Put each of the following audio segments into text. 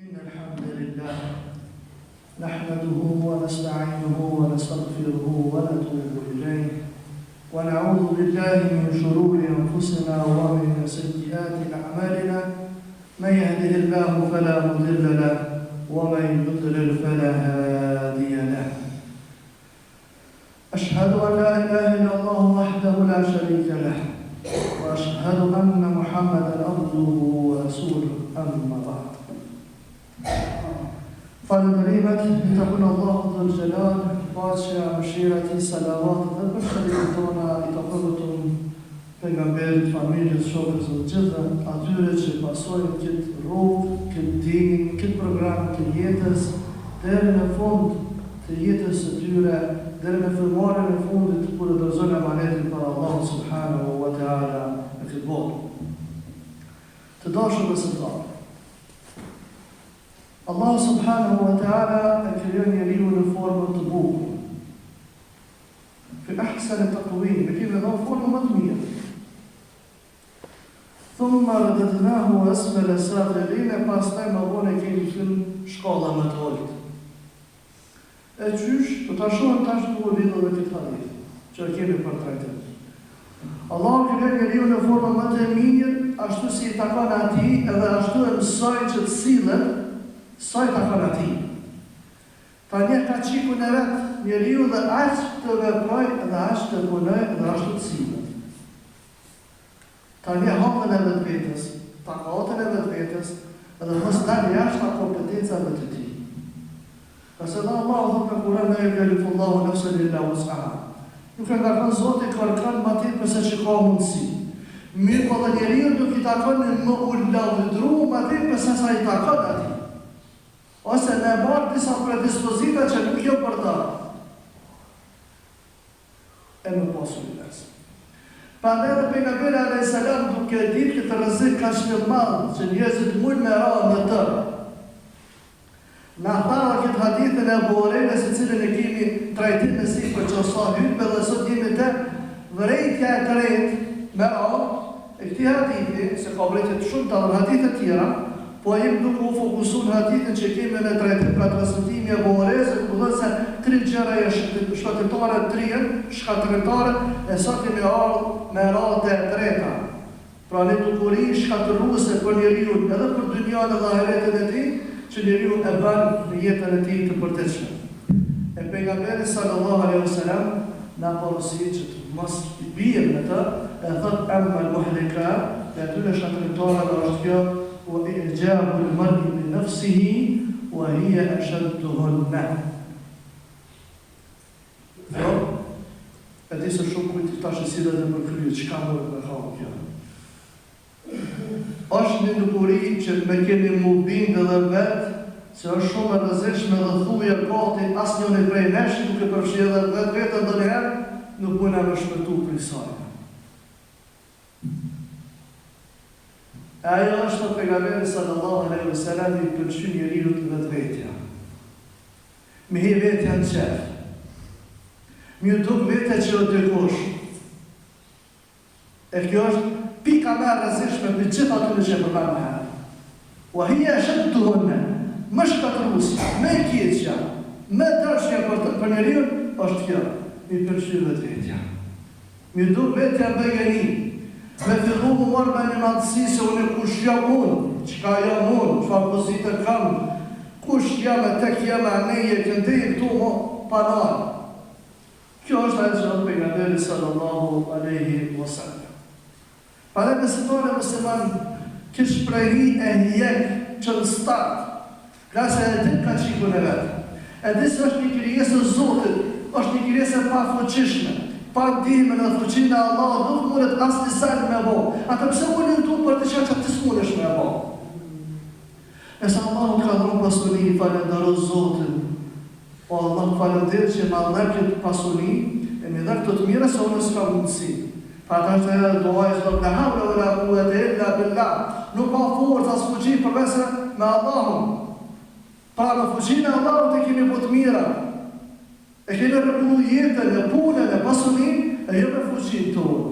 إن الحمد لله نحمده ونستعينه ونستغفره ونتوب إليه ونعوذ بالله من شرور أنفسنا ومن سيئات أعمالنا من يهده الله فلا مضل له ومن يضلل فلا هادي له أشهد أن لا إله إلا الله وحده لا شريك له وأشهد أن محمدا عبده ورسوله أما بعد فالكريمة لتكن الله ذو الجلال باشا مشيرتي صلوات dhe i takojmë pejgamberit, familjes, shokës dhe gjithë atyre që pasojnë këtë rrugë, këtë din, këtë program të jetës, deri në fund të jetës së tyre, deri në firmarrjen e fundit kur dorëzojnë amanetin për Allah subhanahu wa taala në këtë botë. Të dashur besimtarë, Allah subhanahu wa ta'ala e krijon njeriu në formën të bukur. Fi ahsani taqwim, me kemi dhënë formën më të mirë. Thumma radadnahu asfala safilin, pastaj më vonë kemi fillim shkolla më të ulët. E qysh, do ta shohim tash ku lidhet me këtë hadith, që kemi për trajtim. Allah krijon njeriu në formën më të mirë, ashtu si i takon atij, edhe ashtu e mësoi që të sillet sa i takon ati. Ta një ka qiku në vetë njeriu dhe ashtë të veproj dhe ashtë të punoj dhe ashtë të cilët. Ta një hapën e vetë vetës, takatën e vetë vetës edhe mësë dalë jashtë ta kompetencave të ti. Këse dhe Allah dhe në Kur'an me e kalifullahu nefse lilla us'aha. Nuk e nga kanë Zotë i kërkan ma ti përse që ka mundësi. Mirë po dhe njeriu nuk i takon në më ullavdru ma ti përse sa i takon ati. Ose në marë disa predispozita që nuk jo përdarë. E më posu i nësë. Pandaj dhe pejgamberi a.s. duke ditë këtë rrezik ka që madhë që njerëzit mund me ra në tërë. Në thara këtë hadithën e Buhariut se cilën e kemi trajtim me si për që sa hype dhe sot jemi të vërejtja e tretë me ra e këti hadithi, se ka vrejtjet shumë të dhe hadithet tjera, po jem duke u fokusu në hadithën që kemi në trajtim ka transmitimi e Buhariut, ku dhe se tri gjëra e shkatërtare të rijen, shkatërtare, e sa kemi ardhë me radhë e treta. Pra një dukuri shkatërruese për njeriu edhe për dynjan dhe ahiretin e tij, që njeriu e bën në jetën e tij të përtetshme. E pejgamberi sallallahu alaihi wasallam na porosi që të mos i bien në të, e thot amma al-muhlika, e atyre shkatërtare dhe është kjo وإعجاب المرء بنفسه وهي أشدهن. E di se shumë kujtë tash e sile dhe më kryet, që ka mërë me khavë kjo. Është një dukuri që me keni mu bindë dhe vetë, se është shumë e rëzishme dhe thuja gati asë njën e prej neshë, duke përshje dhe vetë vetën dhe njëherë, nuk bëjna me shpëtu për i sajë. Ajo është të pejgamberi sallallahu alaihi wasallam i pëlqy njeriu të vetvetja. Me hi vetja në qef. Mi u duk vetja që o dëkush. E kjo është pika me rëzishme për gjitha të në që përman me herë. Wa hiya ashadduhunna, më shkatërruesi, më keqja, më dashja për njeriu është kjo, mi pëlqy vetvetja. Mi u duk vetja bëjeni. Me fillu më marrë me një madhësi se unë kush jam unë, qka jam unë, qfa pozitë kam, kush jam e tek jam e neje, këndejë këtu më panarë. Kjo është ajtë që në pejgamberi sallallahu alaihi wasallam. Pare besimtare musliman, kish prejri e hjek që në startë, grase e din ka qiku në vetë. E disë është një krijesë Zotit, është një krijesë pa fuqishme. Pa ndihme në fuqinë e Allah, nuk mundet asë një sajnë me bo. Ata pëse mundet tu për të që të smunesh me bo. Nëse Allah nuk ka dhru pasuni, falenderoj Zotin. Po Allah falenderoj që ma dhe këtë pasuni, e mi dhe këtë të mire se unë s'ka mundësi. Pa ta është e doaj zdo në havle vë la kuet e illa billah. Nuk ka forës asë fuqi përvese me Allahun. Pra në fuqinë e Allahun të kemi po të mira. E kemi rëpunu jetën, e punën, e pasunin, e jo me fuqin tonë.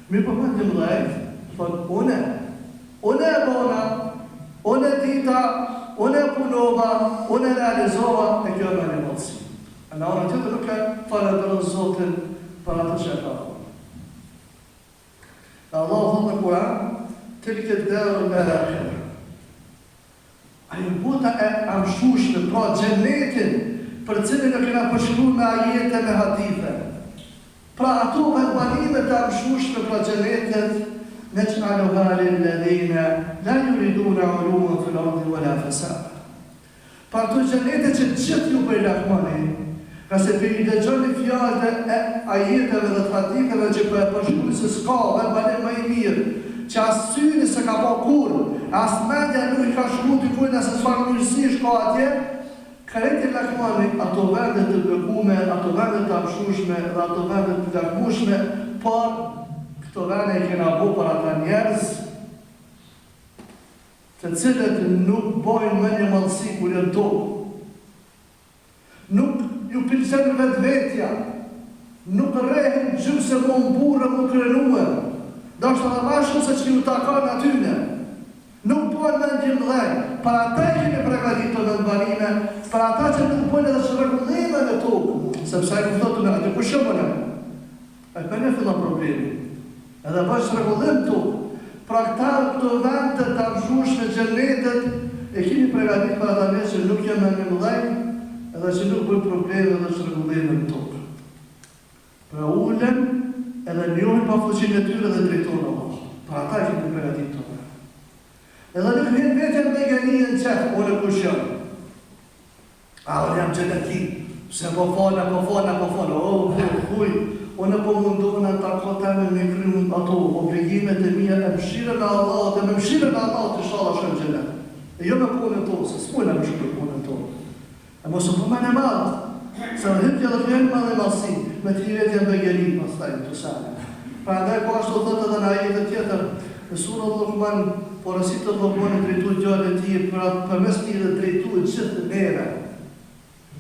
Mi përmën të mdhejtë, thonë, une e bona, une dita, unë e punova, unë e realizova, e kjo me një mundësi. Në anën tjetër nuk e falënderoj Zotin për atë që e ka bërë. Allah thotë në Kur'an, tilke darul akhirah. Ajo bota e amshueshme, pra xhenetin, për cilën e kena përshkruar me ajete me hadithe. Pra ato banime të amshueshme për xhenetet, naj'aluha lilladhina la yuriduna 'uluwan fil ardi wala fasada. Pra ato xhenete që gjithë ju bëj lakmoni, ka se për i dëgjoni fjallët e ajeteve dhe të haditheve që për e përshkruaj se s'ka dhe banim më i mirë, që asë syni se ka po kur, asë mendja nuk i ka shku të kujnë asë çfarë mirësi shka atje, krejti lakmani ato vende të bëgume, ato vende të amshueshme dhe ato vende të lakmueshme, por këto vende i kena bo për ata njerëz të cilët nuk bojnë me një mallësi kur janë tokë. Nuk ju pëlqen vetvetja, nuk rrehin gjymë se më burë më krenuar. Do është edhe ma shumë se që ju takon atyne. Nuk bojnë me një mdhej, për ata i kemi pregaditur të vendbanime, për ata që nuk bojnë edhe shregullime në tokë, sepse e këftotu në aty ku shumëne. E për një fillon problemi. Edhe bëjnë shregullim tokë. Pra këto vende të amshueshme xhenetet e kemi pregaditur për ata njerëz që nuk janë me një mdhej, edhe që nuk bëjnë probleme dhe shregullime në tokë. Pra ulen edhe njohin pa fuqinë e tyre dhe drejtohen Allah. Pra ata që nuk përgatitur të vërë. Edhe nuk vjen vetëm me gënien qef, unë kush jam. Unë jam xheneti, se po fona, huj, unë po mundohen në takoteme me kryu ato obligimet e mija e mshire me Allah, dhe me mshire me Allah të shala shën xhenet. E jo me punën to, se s'pojna me shkër punën to. E mos u përmen e madhë, se në hypja dhe fjerën ma dhe masi, me të vetja me gjerit, mas tajnë të sane. Pra ndaj po ashtu thëtë edhe në ajetet tjetër, në surë Luqman, porësit të Luqman e drejtu gjallë e ti, për mes ti dhe drejtu e gjithë neve.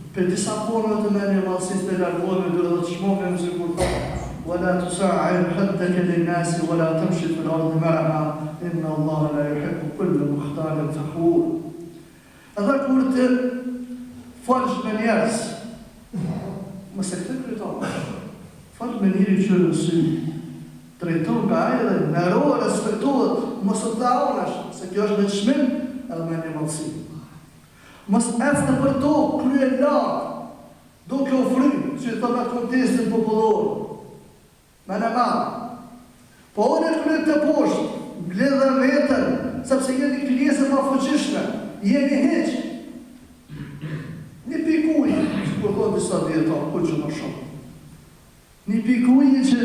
Për disa punëve të menje malësis të largohme, dhe të shmohme më zikur thëtë, ولا تصعر خدك للناس ولا تمشي في الأرض مرحا إن الله لا يحب كل مختال فخور. Edhe kur të falsh me njerëz, mëse këtë kryetonë, falsh me njëri që në sy, drejton nga aje dhe nërohë, respektohet, mësë të daonash, se kjo është me çmim edhe me një mallësi. Mësë ecë për to, krye lartë, do kjo ofri, që të me kontestin popullor, me në marë. Po unë e krye të poshtë, mbledhe vetën, sepse jeni kljesë ma fuqishme, jeni heqë. Një pikuj, që përkon disa djetarë, kur që në shumë. Një pikuj që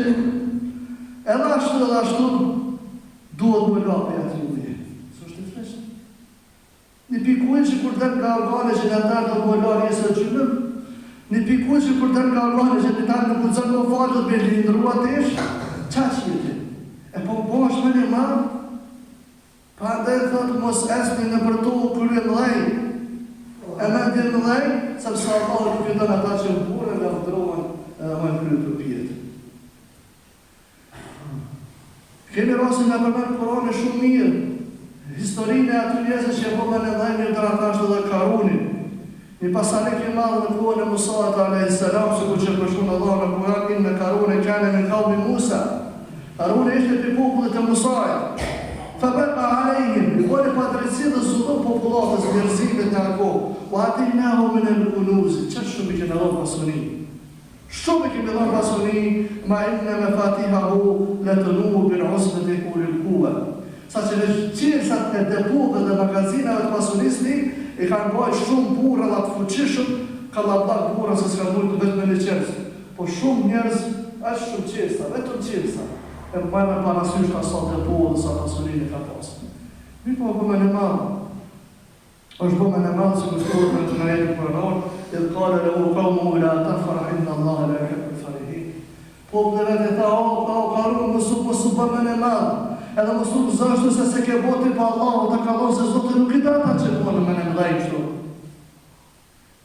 edhe ashtu, duhet më lapi atë ujë. Së është të freshë. Një pikuj që kur den nga organe që në tërë do më lapi jesë të gjymëm, një pikuj që kur den nga organe që në tërë në kucën më falë dhe me lindrua të ishë, qa që jeti? E po është me një marë, pa ndaj thëtë mos esni në përtu kërë mëdhej, e me ndje mëdhej, sepse Allah nuk i dënë ata që më burë dhe vëndrohen edhe më në kërë të pjetë. Kemi rasin nga përmen Kurani shumë mirë, historinë e aty njerëzve që e po me në dhej një dratashtë dhe Karunin. Një pasanik i madhë në kohën e Musait a.s. që ku që përshunë Allah në Kur'an, në Karun e kane në kalbi Musa. Karun e ishte për popullet e Musait. Fabeka alejhim, i bojnë pa drejtësi dhe zullon popullatës njerëzimit në ako. O atejnahu min al-kunuzi, që shumë i kene dhonë pasoni. Shumë i kene dhonë pasoni, ma inne me fatihahu letënuhu bin usbet e kulil kuve. Sa që në qilësat e depove dhe magazinave të pasonisni, i kanë bojë shumë burë dhe të fuqishëm, ka labdak burë se s'ka mujtë vetë me një qërës. Po shumë njerëz, është shumë qërësa, vetëm qërësa. E më bajme parasysh ka sa depove dhe sa pasonin e ka pasë. Mi po bëme në madhë. është bëme në madhë se kështohet me të në jetë përënor, idhë kale le u kaumu ila tafara inna Allah la yuhibbu farihin. Po dhe vetë e tha, o Karun, mësu bëme në madhë. Edhe mësu zështu se ke boti pa Allah, dhe ka dhonë se zote nuk i data që bënë me në mdaj kështu.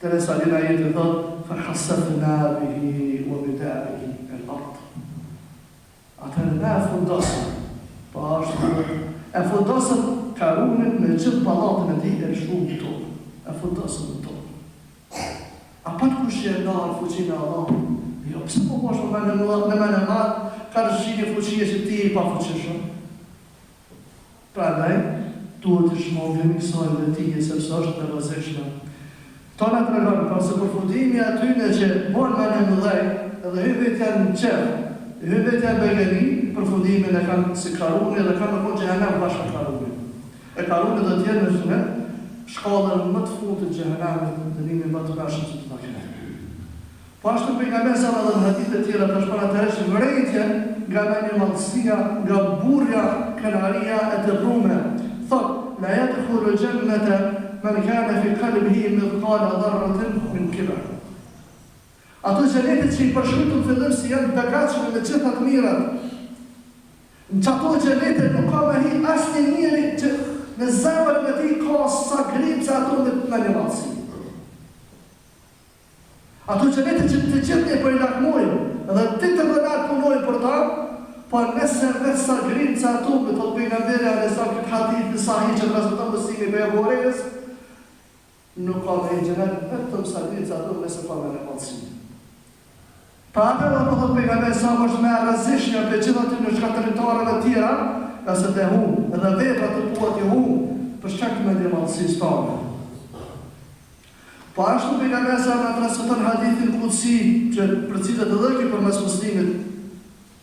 Teresa Lina jetë i thotë, فَحَسَّفْنَا بِهِ وَبِدَابِهِ الْأَرْضِ. Atër ne e fundosëm, pa është e fundosëm ka Harunin me gjithë pallatin e tij e shumë tonë, e fundosën tonë. A pat kush e ndarë fuqinë e Allahut? Jo, pse po bosh me mene madh, ka rëshqinje fuqie që ti i pa fuqishëm. Prandaj, duhet të shmogëm kësaj vetije sepse është e rrezikshme. Kto na tregon për se përfundimi atyne që bën me në mëdhej, edhe hyrjet janë në qef, hyrjet janë begani, përfundimin e kanë si Karuni dhe kanë në xhehenem bashkë me Karunin. E Karuni do të jetë në shkallën më të fundit të xhehenemit në dënimin më të rrashëm që të ketë. Po ashtu pejgamberi sallallahu alaihi wasallam në hadithe të tjera tash para të rësh vërejtjen nga mendimallësia, nga burja, kënaria e të prume. Thot, la yadkhulu al-jannata man kana fi qalbihi mithqala dharratin min kibr. Ato xhenetet që i përshkruajnë fillim si janë begatshme me gjitha të mirat. Në çato xhenete nuk ka me hi asnjë njeri që në zemrën e tij ka sa gripca ato me mendimallësi. Ato xhenete që të gjithë e për i lakmojnë, edhe ti të vënat punojnë për ta, por nëse vetë sa gripca ato me të pejgamberi alesa këtë hadith në sahih që transmeton Muslimi për Abu Hurajrës, nuk ka me i xhenet vetëm sa gripca ato nëse ka me në mallësi. Pra atë dhe të pejgamberi sa është me rrezikshme për gjitha të në shkatëritarëve tjera, ka se të humë, edhe vepra të tua të humë, për shkak të mendimallësisë tonë. Po ashtu pejgamberi sa na transmeton hadithin kutsi që përcitet edhe ky përmes Muslimit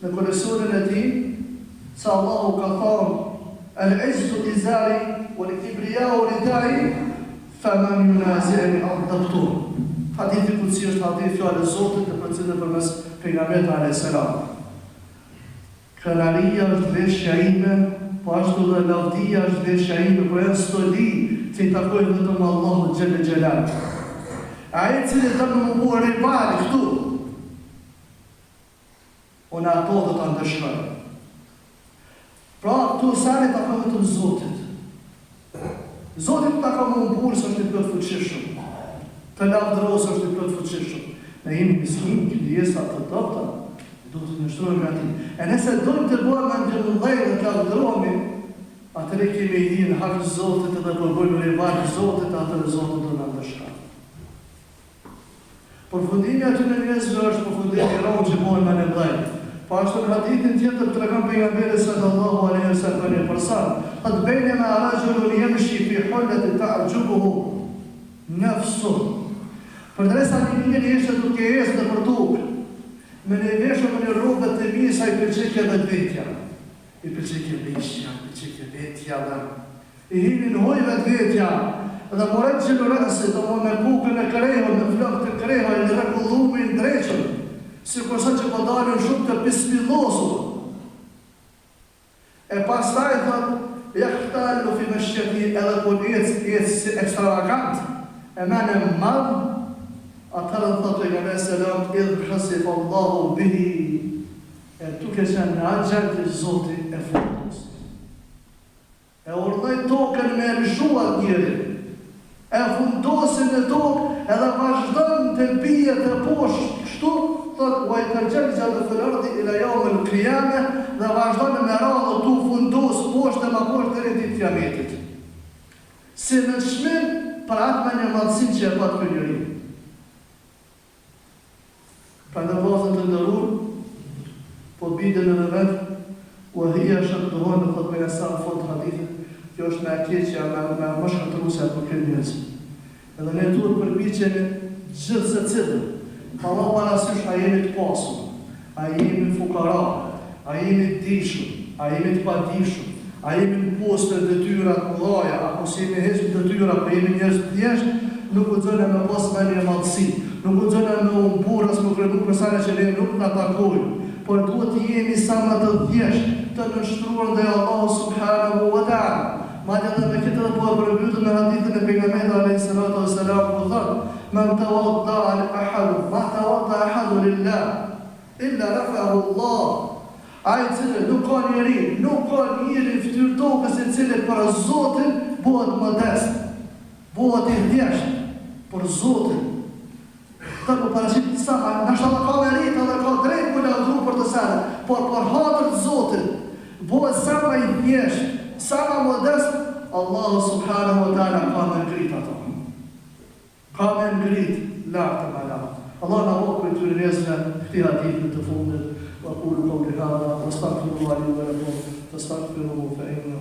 në koleksionin e tij, se Allahu ka thënë al-izzu izari wal-kibriya'u ridai faman yunazi'ni adabtu. Hadithi kutsi është hadith fjalë e Zotit të përcitet përmes pejgamberit alayhis salam. Kënaria është veshja ime, po ashtu dhe lavdia është veshja ime, po janë stoli që i takojnë vetëm Allahut xhel xhelal. Ai cili të më mua rivali këtu, unë ato dhe të ndëshkoj. Pra, tu sari të ka vetëm Zotit. Zotit të ka më burë së është i plot fuqishëm, të lavdëros është i plot fuqishëm. Ne jemi miskin, krijesa të dobta, do të nështrojmë ati. E nëse dojmë të bërë me ndërmëdhej dhe të lavdëromi, atëre kemi i dinë hakë Zotit dhe përbojmë rivali Zotit, atëre Zotit do në ndëshkoj. Përfundimi aty në njerëzve është përfundimi i rronë që bojnë me në mdhej. Po ashtu në hadithin tjetër tregon pejgamberi sallallahu alaihi wasallam një person, qad bainama rajulun yamshi fi hullatin ta'jubuhu nafsuhu. Përderisa një njeri ishte duke ecë nëpër tokë, me një veshur me një rrobë të mirë sa i pëlqejë vetvetja. I pëlqejë veshja, i pëlqejë vetja dhe i hinin hoj vetvetja. Dhe moret që në rënësit, dhe me bukën e krehën, me flokë të krehën, në rekullumin dreqën, si përsa që po dalën shumë të pismillosur. E pastaj, thot, jahtallu fi me shqeti edhe po njëtë si ekstravagant, e mene madhë, atërë dhe thot e nga meselëm, idhë khasif Allahu bihi, e tuke që në agjen të Zoti e fundus. E urdhej tokën me lëshuat njëri, e fundosin e tokë edhe vazhdojnë të bije të poshtë kështu, thot, u e tërgjel gjatë fëllardi ila javë në krijame dhe vazhdojnë me radhë tu fundos poshtë e ma poshtë të rritit kiametit. Si në shmin për atë me një madhësin që e patë për njëri. Për në vazën të ndërur, po bide në vend, u e hija shëtë të hojnë, thot me nësa në fond të hadithet, kjo është me keqja, me më shkëtërusja për këtë njëzë. Edhe ne duhet përpiqemi gjithë se cilë, pa ma parasysh a jemi të pasur, a jemi fukara, a jemi dishur, a jemi të padishur, a jemi në poste detyrat mëdhaja, apo si jemi hezmë detyra, po jemi njerëz të thjeshtë, nuk u dzëne me pas me një madhësi, nuk u dzëne me umbur, as më krenu përsane që ne nuk në takojnë, por duhet të jemi sa më të thjeshtë, të nështruar dhe Allahu subhanahu wa ta'ala. Madje edhe me këtë dhe po e përmbytën në hadithin e pejgamberit alayhi salatu wassalam ku thotë: "Man tawadda'a li ahadin, ma tawadda'a ahadun lillah, illa rafa'ahu Allah." Ai cili nuk ka njeri në fytyrë tokës i cili për Zotin bëhet modest, bëhet i thjeshtë për Zotin. Të më parashit të sama, nështë të ka merita dhe ka drejt për lavdru për të sene, por për hatër të Zotin, bëhet sa më i thjeshtë, sa më modest, Allahu subhanahu wa ta'ala ka me ngrit ato. Ka me ngrit lartë më lartë. Allah na bëjë për të njerëzve këtij hadithit të fundit. وأقول قولي هذا واستغفر الله لي ولكم فاستغفروه فإنه